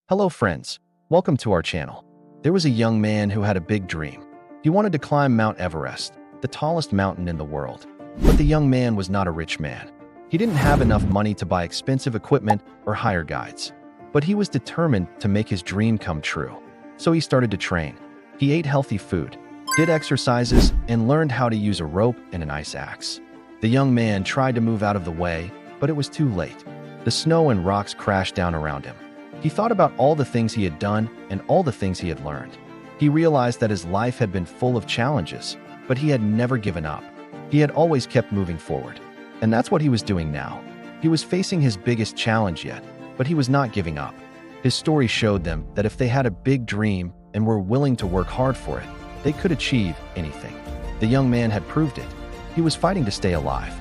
Hello friends, welcome to our channel. There was a young man who had a big dream. He wanted to climb Mount Everest, the tallest mountain in the world. But the young man was not a rich man. He didn't have enough money to buy expensive equipment or hire guides. But he was determined to make his dream come true. So he started to train. He ate healthy food, did exercises, and learned how to use a rope and an ice axe. The young man tried to move out of the way, but it was too late. The snow and rocks crashed down around him. He thought about all the things he had done and all the things he had learned. He realized that his life had been full of challenges, but he had never given up. He had always kept moving forward. And that's what he was doing now. He was facing his biggest challenge yet, but he was not giving up. His story showed them that if they had a big dream and were willing to work hard for it, they could achieve anything. The young man had proved it. He was fighting to stay alive.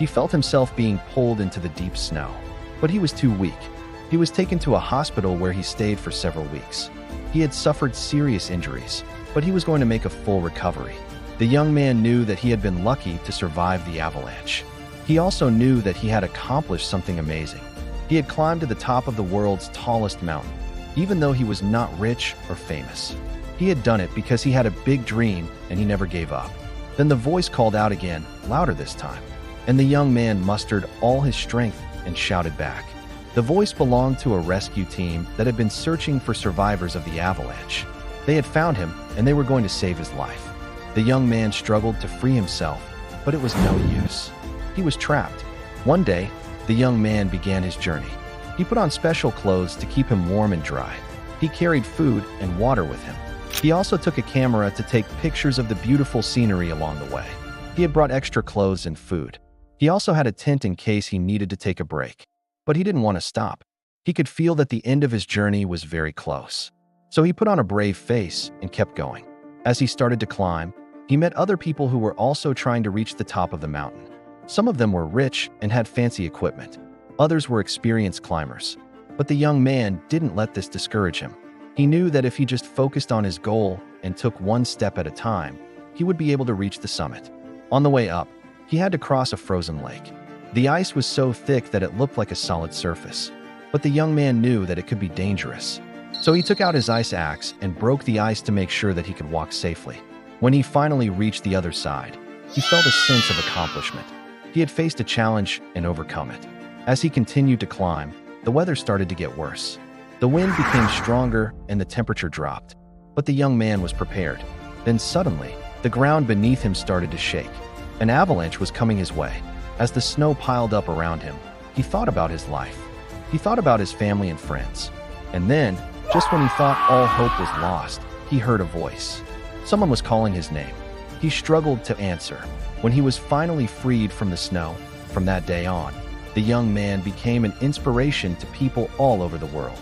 He felt himself being pulled into the deep snow, but he was too weak. He was taken to a hospital where he stayed for several weeks. He had suffered serious injuries, but he was going to make a full recovery. The young man knew that he had been lucky to survive the avalanche. He also knew that he had accomplished something amazing. He had climbed to the top of the world's tallest mountain, even though he was not rich or famous. He had done it because he had a big dream and he never gave up. Then the voice called out again, louder this time, and the young man mustered all his strength and shouted back. The voice belonged to a rescue team that had been searching for survivors of the avalanche. They had found him, and they were going to save his life. The young man struggled to free himself, but it was no use. He was trapped. One day, the young man began his journey. He put on special clothes to keep him warm and dry. He carried food and water with him. He also took a camera to take pictures of the beautiful scenery along the way. He had brought extra clothes and food. He also had a tent in case he needed to take a break. But he didn't want to stop. He could feel that the end of his journey was very close. So he put on a brave face and kept going. As he started to climb, he met other people who were also trying to reach the top of the mountain. Some of them were rich and had fancy equipment. Others were experienced climbers. But the young man didn't let this discourage him. He knew that if he just focused on his goal and took one step at a time, he would be able to reach the summit. On the way up, he had to cross a frozen lake. The ice was so thick that it looked like a solid surface, but the young man knew that it could be dangerous. So he took out his ice axe and broke the ice to make sure that he could walk safely. When he finally reached the other side, he felt a sense of accomplishment. He had faced a challenge and overcome it. As he continued to climb, the weather started to get worse. The wind became stronger and the temperature dropped, but the young man was prepared. Then suddenly, the ground beneath him started to shake. An avalanche was coming his way. As the snow piled up around him, he thought about his life. He thought about his family and friends. And then, just when he thought all hope was lost, he heard a voice. Someone was calling his name. He struggled to answer. When he was finally freed from the snow, from that day on, the young man became an inspiration to people all over the world.